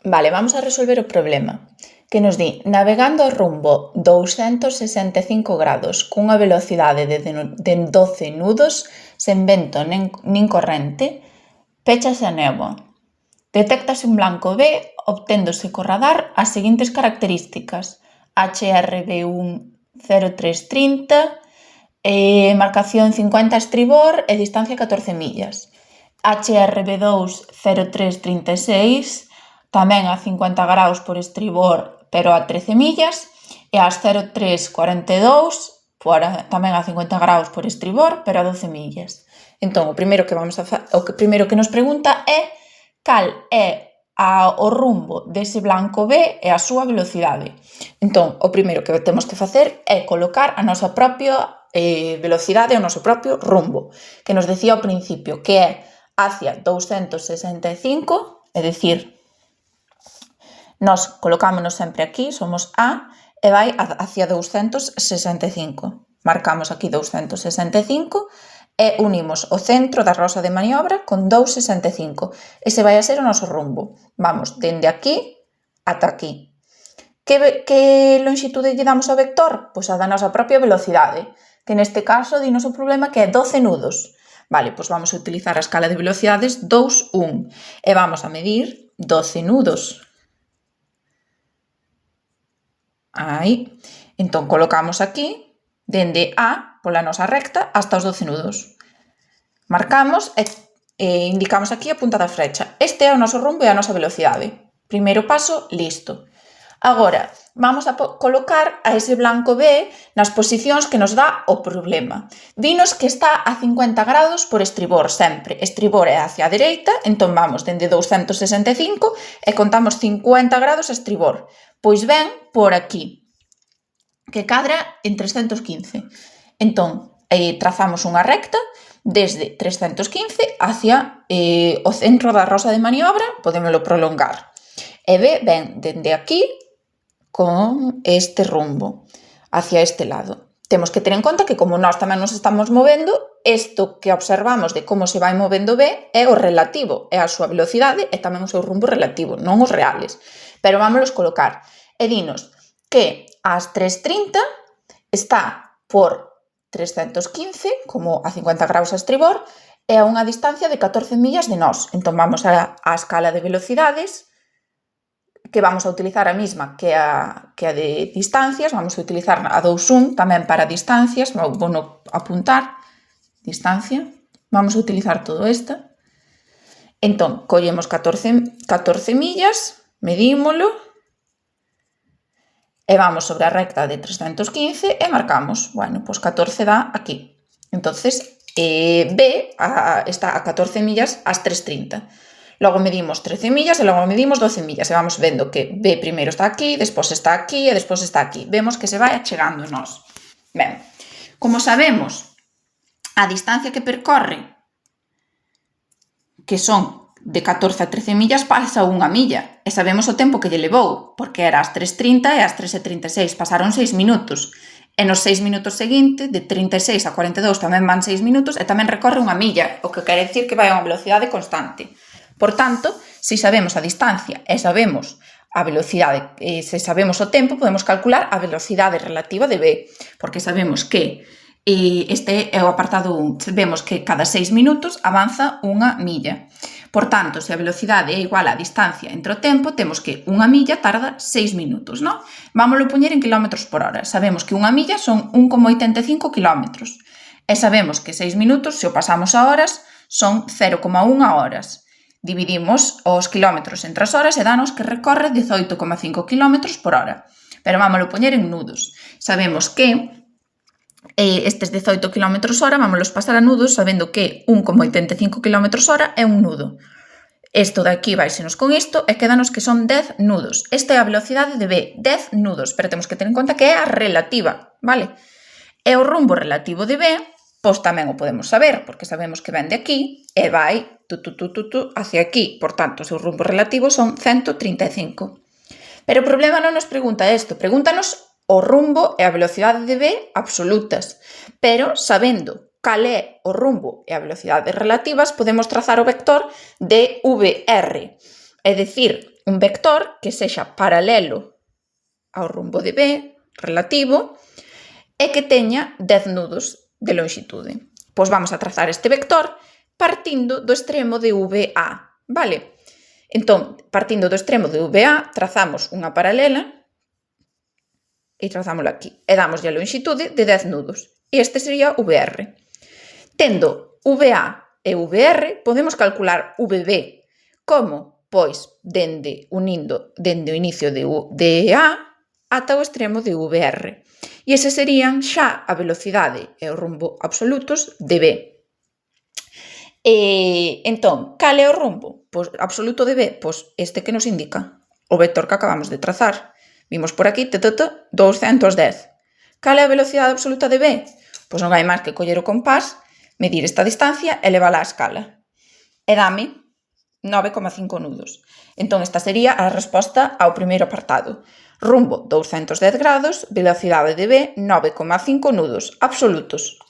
Vale, vamos a resolver o problema, que nos di navegando ao rumbo 265 grados cunha velocidade de 12 nudos sen vento nin corrente, péchase a néboa. Detéctase un blanco B obténdose co radar as seguintes características: HRB1 0330, marcación 50 a estribor e distancia 14 millas. HRB2 0336, tamén a 50 graus por estribor, pero a 13 millas, e as 0342, tamén a 50 graus por estribor, pero a 12 millas. Entón, o primeiro que nos pregunta é cal é o rumbo dese blanco B e a súa velocidade. Entón, o primeiro que temos que facer é colocar a nosa propia velocidade, o noso propio rumbo, que nos decía ao principio, que é hacia 265, é dicir, nós colocámonos sempre aquí, somos A, e vai hacia 265. Marcamos aquí 265 e unimos o centro da rosa de maniobra con 265. Ese vai a ser o noso rumbo. Vamos dende aquí ata aquí. Que longitude lle damos ao vector? Pois a da nosa propia velocidade, que neste caso dinos o problema que é 12 nudos. Vale, pois vamos a utilizar a escala de velocidades 2, 1 e vamos a medir 12 nudos. Aí. Entón, colocamos aquí, dende A, pola nosa recta, hasta os 12 nudos. Marcamos e indicamos aquí a punta da flecha. Este é o noso rumbo e a nosa velocidade. Primeiro paso, listo. Agora, vamos a colocar a ese blanco B nas posicións que nos dá o problema. Dinos que está a 50 grados por estribor sempre. Estribor é hacia a dereita, entón vamos dende 265 e contamos 50 grados a estribor. Pois ben, por aquí, que cadra en 315. Entón, trazamos unha recta desde 315 hacia o centro da rosa de maniobra, podémolo prolongar. E B ven dende aquí con este rumbo, hacia este lado. Temos que ter en conta que como nós tamén nos estamos movendo, isto que observamos de como se vai movendo B é o relativo, é a súa velocidade e tamén o seu rumbo relativo, non os reales. Pero vámonos colocar. E dinos que ás 3.30 está por 315, como a 50 graus a estribor, e a unha distancia de 14 millas de nós. Entón vamos á escala de velocidades, que vamos a utilizar a mesma que a de distancias, vamos a utilizar a 2.1 tamén para distancias, vou apuntar, distancia, vamos a utilizar todo esta. Entón, collemos 14 millas, medímolo, e vamos sobre a recta de 315 e marcamos, bueno, pois 14 dá aquí. Entonces, B está a 14 millas ás 3.30. Logo medimos 13 millas e logo medimos 12 millas e vamos vendo que B primeiro está aquí, despois está aquí e despois está aquí. Vemos que se vai achegando nós. Ben, como sabemos a distancia que percorre, que son de 14 a 13 millas, pasa unha milla e sabemos o tempo que lle levou, porque era ás 3.30 e ás 3.36, pasaron 6 minutos. E nos 6 minutos seguintes, de 36 a 42 tamén van 6 minutos e tamén recorre unha milla, o que quere dicir que vai a unha velocidade constante. Por tanto, se sabemos a distancia e sabemos a velocidade, se sabemos o tempo, podemos calcular a velocidade relativa de B, porque sabemos que este é o apartado 1, vemos que cada 6 minutos avanza unha milla. Por tanto, se a velocidade é igual á distancia entre o tempo, temos que unha milla tarda 6 minutos, non? Vámoslo poñer en kilómetros por hora. Sabemos que unha milla son 1,85 kilómetros. E sabemos que 6 minutos, se o pasamos a horas, son 0,1 horas. Dividimos os kilómetros entre as horas e danos que recorre 18,5 kilómetros por hora. Pero vámoslo poñer en nudos. Sabemos que estes 18 kilómetros hora vámonos pasar a nudos sabendo que 1,85 kilómetros hora é un nudo. Isto de aquí váisenos con isto e quédanos que son 10 nudos. Esta é a velocidade de B, 10 nudos, pero temos que ter en conta que é a relativa, vale? E o rumbo relativo de B, pois tamén o podemos saber, porque sabemos que ven de aquí e vai hacia aquí. Por tanto, o seu rumbo relativo son 135. Pero o problema non nos pregunta isto, pregúntanos o rumbo e a velocidade de B absolutas. Pero, sabendo cal é o rumbo e a velocidade relativas, podemos trazar o vector de VR. é dicir, un vector que sexa paralelo ao rumbo de B relativo e que teña 10 nudos de lonxitude. Pois vamos a trazar este vector partindo do extremo de VA, vale? Entón, partindo do extremo de VA, trazamos unha paralela e trazámola aquí. E damoslle a lonxitude de 10 nudos. E este sería VR. Tendo VA e VR, podemos calcular VB como? Pois, dende o inicio de A ata o extremo de VR. E ese serían xa a velocidade e o rumbo absolutos de B. Entón, cal é o rumbo absoluto de B? Pois este que nos indica o vector que acabamos de trazar. Vimos por aquí, 210. Cal é a velocidade absoluta de B? Pois non hai máis que coller o compás, medir esta distancia e levala á escala. E dame 9,5 nudos. Entón, esta sería a resposta ao primeiro apartado. Rumbo 210 grados, velocidade de B 9,5 nudos absolutos.